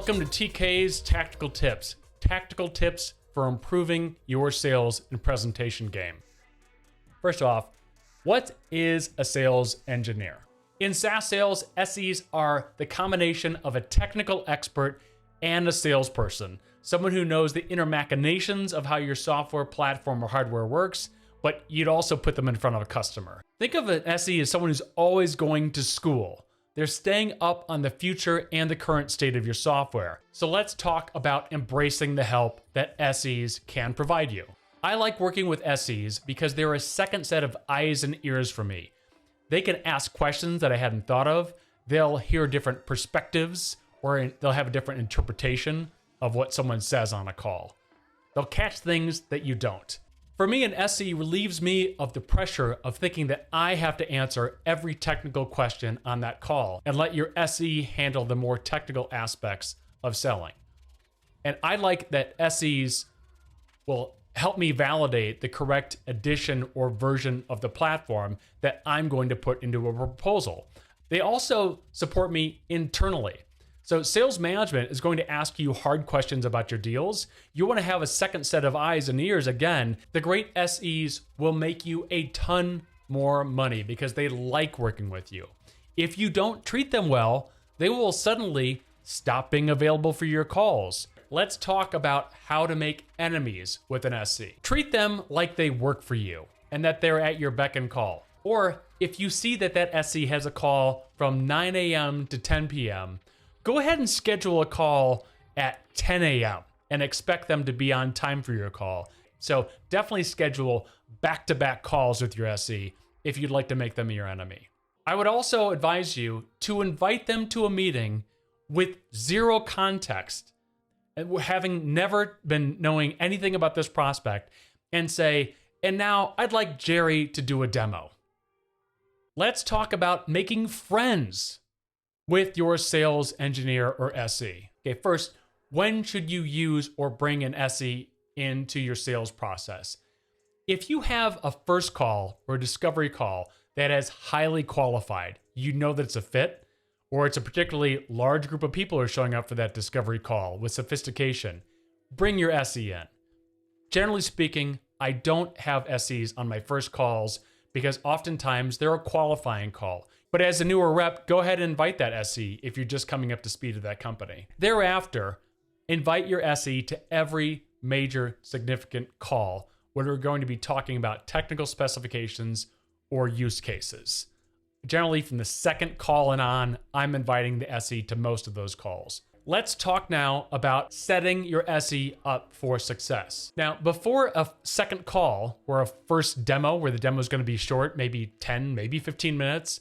Welcome to TK's Tactical Tips. Tactical tips for improving your sales and presentation game. First off, what is a sales engineer? In SaaS sales, SEs are the combination of a technical expert and a salesperson, someone who knows the inner machinations of how your software, platform, or hardware works, but you'd also put them in front of a customer. Think of an SE as someone who's always going to school. They're staying up on the future and the current state of your software. So let's talk about embracing the help that SEs can provide you. I like working with SEs because they're a second set of eyes and ears for me. They can ask questions that I hadn't thought of. They'll hear different perspectives, or they'll have a different interpretation of what someone says on a call. They'll catch things that you don't. For me, an SE relieves me of the pressure of thinking that I have to answer every technical question on that call and let your SE handle the more technical aspects of selling. And I like that SEs will help me validate the correct edition or version of the platform that I'm going to put into a proposal. They also support me internally. So sales management is going to ask you hard questions about your deals. You want to have a second set of eyes and ears. Again, the great SEs will make you a ton more money because they like working with you. If you don't treat them well, they will suddenly stop being available for your calls. Let's talk about how to make enemies with an SE. Treat them like they work for you and that they're at your beck and call. Or if you see that that SE has a call from 9 a.m. to 10 p.m., go ahead and schedule a call at 10 a.m. and expect them to be on time for your call. So definitely schedule back-to-back calls with your SE if you'd like to make them your enemy. I would also advise you to invite them to a meeting with zero context, having never been knowing anything about this prospect, and say, and now I'd like Jerry to do a demo. Let's talk about making friends with your sales engineer or SE. Okay, first, when should you use or bring an SE into your sales process? If you have a first call or a discovery call that is highly qualified, you know that it's a fit, or it's a particularly large group of people who are showing up for that discovery call with sophistication, bring your SE in. Generally speaking, I don't have SEs on my first calls because oftentimes they're a qualifying call. But as a newer rep, go ahead and invite that SE if you're just coming up to speed of that company. Thereafter, invite your SE to every major significant call where we're going to be talking about technical specifications or use cases. Generally, from the second call and on, I'm inviting the SE to most of those calls. Let's talk now about setting your SE up for success. Now, before a second call or a first demo, where the demo is going to be short, maybe 10, maybe 15 minutes,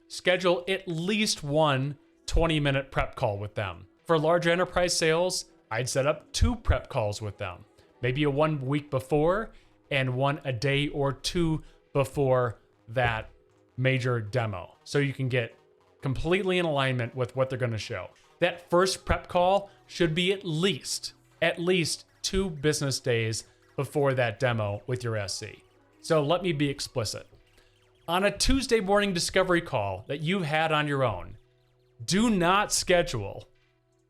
schedule at least one 20-minute prep call with them. For larger enterprise sales, I'd set up 2 prep calls with them. Maybe a 1 week before and one a day or 2 before that major demo. So you can get completely in alignment with what they're going to show. That first prep call should be at least 2 business days before that demo with your SE. So let me be explicit. On a Tuesday morning discovery call that you've had on your own, do not schedule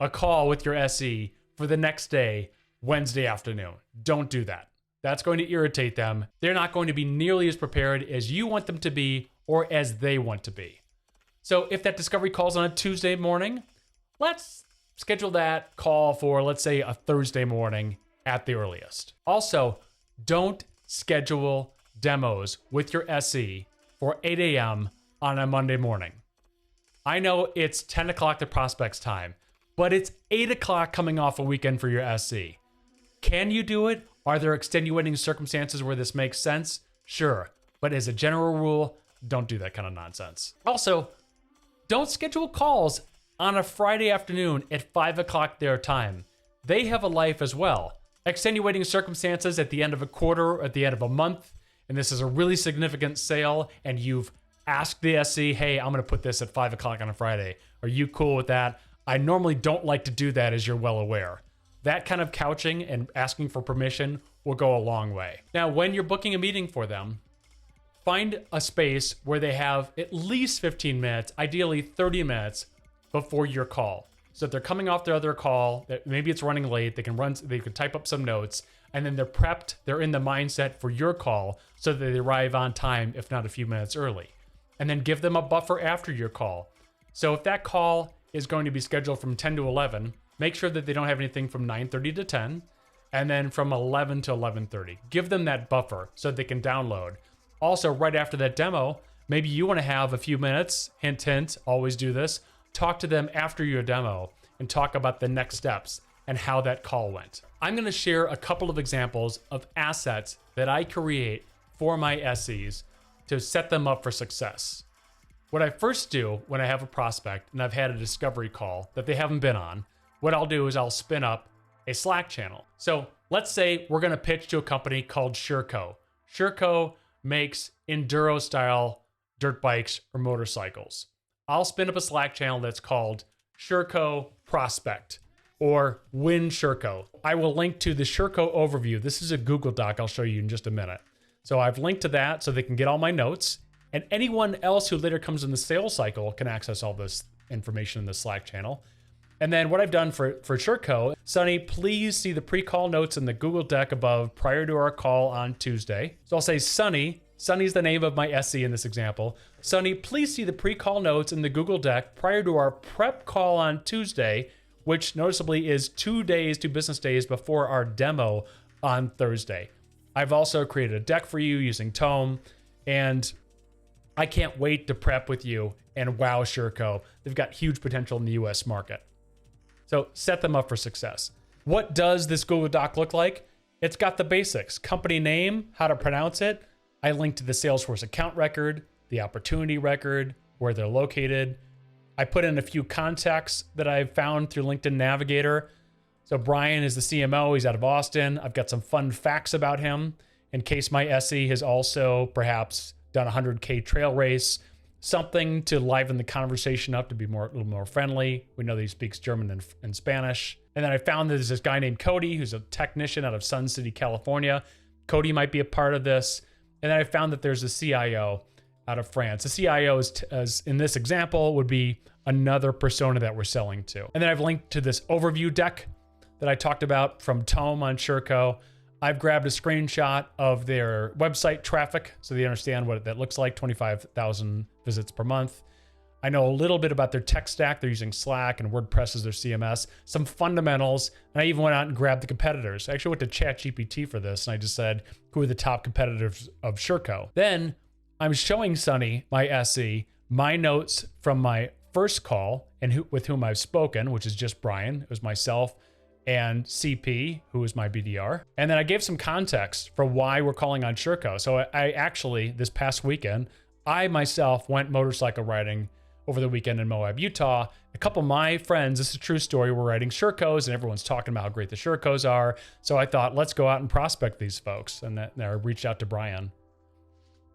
a call with your SE for the next day, Wednesday afternoon. Don't do that. That's going to irritate them. They're not going to be nearly as prepared as you want them to be or as they want to be. So if that discovery call's on a Tuesday morning, let's schedule that call for, let's say, a Thursday morning at the earliest. Also, don't schedule demos with your SE for 8 a.m. on a Monday morning. I know it's 10 o'clock the prospect's time, but it's 8 o'clock coming off a weekend for your SE. Can you do it? Are there extenuating circumstances where this makes sense? Sure, but as a general rule, don't do that kind of nonsense. Also, don't schedule calls on a Friday afternoon at 5 o'clock their time. They have a life as well. Extenuating circumstances at the end of a quarter or at the end of a month, and this is a really significant sale, and you've asked the SE, hey, I'm going to put this at 5 o'clock on a Friday. Are you cool with that? I normally don't like to do that, as you're well aware. That kind of couching and asking for permission will go a long way. Now, when you're booking a meeting for them, find a space where they have at least 15 minutes, ideally 30 minutes before your call. So if they're coming off their other call, maybe it's running late, they can type up some notes, and then they're prepped, they're in the mindset for your call so that they arrive on time, if not a few minutes early. And then give them a buffer after your call. So if that call is going to be scheduled from 10 to 11, make sure that they don't have anything from 9:30 to 10, and then from 11 to 11:30. Give them that buffer so they can download. Also, right after that demo, maybe you want to have a few minutes, hint, hint, always do this, talk to them after your demo and talk about the next steps and how that call went. I'm going to share a couple of examples of assets that I create for my SEs to set them up for success. What I first do when I have a prospect and I've had a discovery call that they haven't been on, what I'll do is I'll spin up a Slack channel. So let's say we're going to pitch to a company called Sherco. Sherco makes enduro style dirt bikes or motorcycles. I'll spin up a Slack channel that's called Sherco Prospect or Win Sherco. I will link to the Sherco overview. This is a Google Doc I'll show you in just a minute. So I've linked to that so they can get all my notes, and anyone else who later comes in the sales cycle can access all this information in the Slack channel. And then what I've done for Sherco, Sunny, please see the pre-call notes in the Google Deck above prior to our call on Tuesday. So I'll say Sunny's the name of my SE in this example. Sunny, please see the pre-call notes in the Google Deck prior to our prep call on Tuesday, which noticeably is 2 business days before our demo on Thursday. I've also created a deck for you using Tome, and I can't wait to prep with you and wow Sherco. They've got huge potential in the US market. So set them up for success. What does this Google Doc look like? It's got the basics: company name, how to pronounce it. I link to the Salesforce account record, the opportunity record, where they're located. I put in a few contacts that I've found through LinkedIn Navigator. So Brian is the CMO, he's out of Austin. I've got some fun facts about him in case my SE has also perhaps done a 100K trail race, something to liven the conversation up to be a little more friendly. We know that he speaks German and Spanish. And then I found that there's this guy named Cody, who's a technician out of Sun City, California. Cody might be a part of this. And then I found that there's a CIO out of France. The CIO is in this example would be another persona that we're selling to. And then I've linked to this overview deck that I talked about from Tome on Sherco. I've grabbed a screenshot of their website traffic so they understand what that looks like, 25,000 visits per month. I know a little bit about their tech stack. They're using Slack and WordPress as their CMS, some fundamentals. And I even went out and grabbed the competitors. I actually went to ChatGPT for this, and I just said, who are the top competitors of Sherco? Then I'm showing Sunny, my SE, my notes from my first call and with whom I've spoken, which is just Brian. It was myself and CP, who is my BDR. And then I gave some context for why we're calling on Sherco. So I actually, this past weekend, I myself went motorcycle riding over the weekend in Moab, Utah. A couple of my friends, this is a true story, were riding Shercos, and everyone's talking about how great the Shercos are. So I thought, let's go out and prospect these folks. And then I reached out to Brian.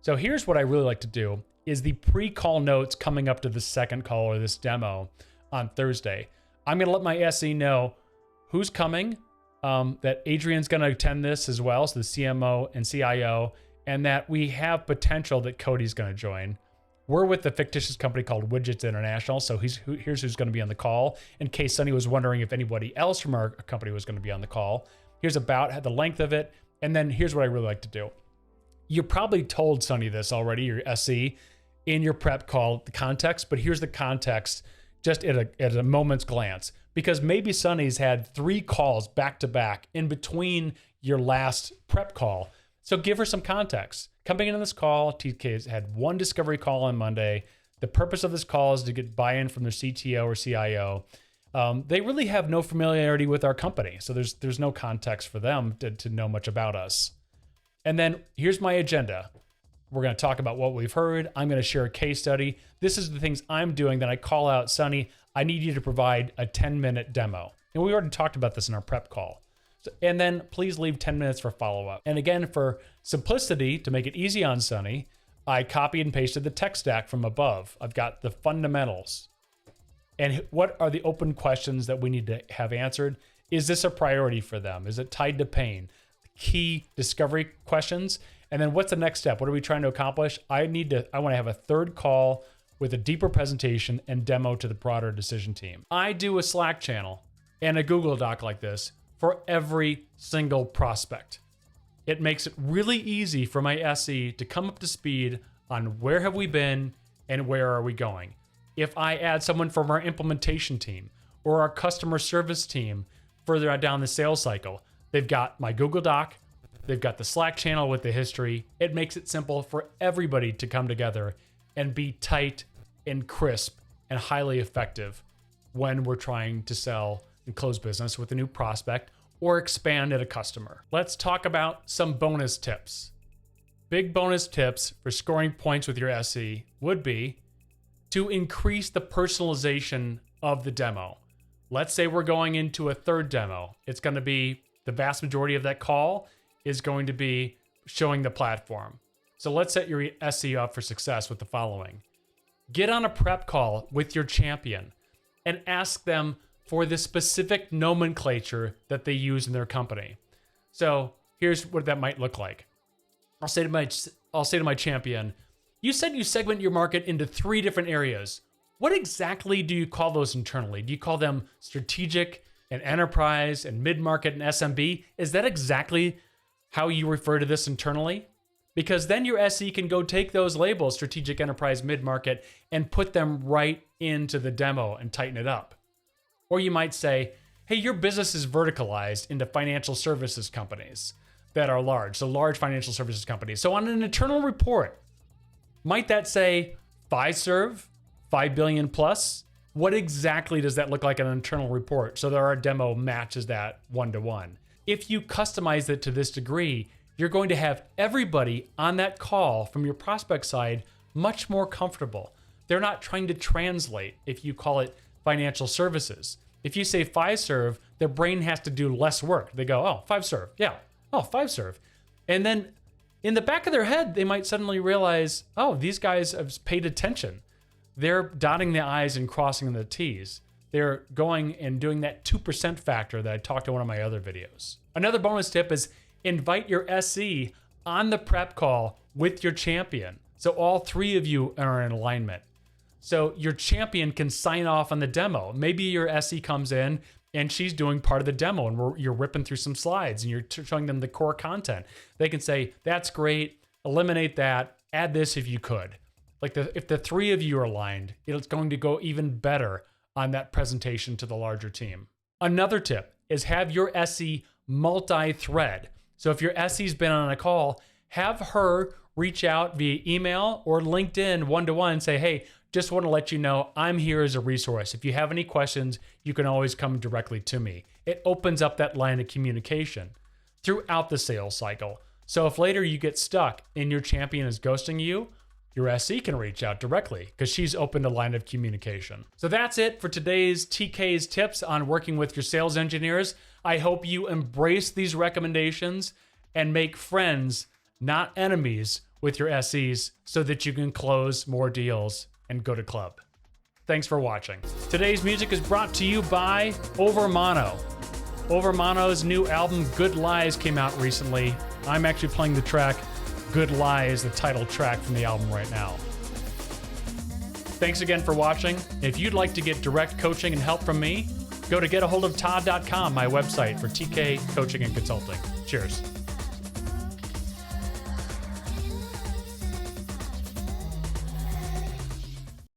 So here's what I really like to do is the pre-call notes coming up to the second call or this demo on Thursday. I'm going to let my SE know who's coming, that Adrian's going to attend this as well, so the CMO and CIO, and that we have potential that Cody's going to join. We're with the fictitious company called Widgets International, so here's who's going to be on the call, in case Sunny was wondering if anybody else from our company was going to be on the call. Here's about the length of it, and then here's what I really like to do. You probably told Sunny this already, your SE, in your prep call, the context, but here's the context just at a moment's glance. Because maybe Sunny's had 3 calls back to back in between your last prep call. So give her some context. Coming into this call, TK's had 1 discovery call on Monday. The purpose of this call is to get buy-in from their CTO or CIO. They really have no familiarity with our company. So there's no context for them to know much about us. And then here's my agenda. We're going to talk about what we've heard. I'm going to share a case study. This is the things I'm doing. Then I call out, Sunny, I need you to provide a 10-minute demo. And we already talked about this in our prep call. And then please leave 10 minutes for follow-up. And again, for simplicity, to make it easy on Sunny, I copied and pasted the tech stack from above. I've got the fundamentals. And what are the open questions that we need to have answered? Is this a priority for them? Is it tied to pain? Key discovery questions. And then what's the next step? What are we trying to accomplish? I want to have a third call with a deeper presentation and demo to the broader decision team. I do a Slack channel and a Google Doc like this for every single prospect. It makes it really easy for my SE to come up to speed on where have we been and where are we going. If I add someone from our implementation team or our customer service team further down the sales cycle, they've got my Google Doc, they've got the Slack channel with the history. It makes it simple for everybody to come together and be tight and crisp and highly effective when we're trying to sell and close business with a new prospect or expand at a customer. Let's talk about some bonus tips. Big bonus tips for scoring points with your SE would be to increase the personalization of the demo. Let's say we're going into a third demo. It's going to be the vast majority of that call is going to be showing the platform. So let's set your SE up for success with the following. Get on a prep call with your champion and ask them for the specific nomenclature that they use in their company. So here's what that might look like. I'll say to my champion, you said you segment your market into 3 different areas. What exactly do you call those internally? Do you call them strategic and enterprise and mid-market and SMB? Is that exactly how you refer to this internally? Because then your SE can go take those labels, strategic, enterprise, mid-market, and put them right into the demo and tighten it up. Or you might say, hey, your business is verticalized into financial services companies that are large, so large financial services companies. So on an internal report, might that say Fiserv, 5 billion plus? What exactly does that look like in an internal report so that our demo matches that one-to-one? If you customize it to this degree, you're going to have everybody on that call from your prospect side much more comfortable. They're not trying to translate if you call it financial services. If you say Fiserv, their brain has to do less work. They go, oh, Fiserv, yeah, oh, Fiserv. And then in the back of their head, they might suddenly realize, oh, these guys have paid attention. They're dotting the I's and crossing the T's. They're going and doing that 2% factor that I talked in one of my other videos. Another bonus tip is invite your SE on the prep call with your champion. So all 3 of you are in alignment. So your champion can sign off on the demo. Maybe your SE comes in and she's doing part of the demo and you're ripping through some slides and you're showing them the core content. They can say, that's great, eliminate that, add this if you could. Like if the 3 of you are aligned, it's going to go even better on that presentation to the larger team. Another tip is have your SE multi-thread. So if your SE's been on a call, have her reach out via email or LinkedIn one-to-one and say, hey, just want to let you know I'm here as a resource. If you have any questions, you can always come directly to me. It opens up that line of communication throughout the sales cycle. So if later you get stuck and your champion is ghosting you, your SE can reach out directly because she's opened a line of communication. So that's it for today's TK's tips on working with your sales engineers. I hope you embrace these recommendations and make friends, not enemies, with your SEs so that you can close more deals and go to club. Thanks for watching. Today's music is brought to you by Overmono. Overmono's new album, Good Lies, came out recently. I'm actually playing the track Good Lies, the title track from the album right now. Thanks again for watching. If you'd like to get direct coaching and help from me, go to getaholdoftodd.com, my website for TK coaching and consulting. Cheers.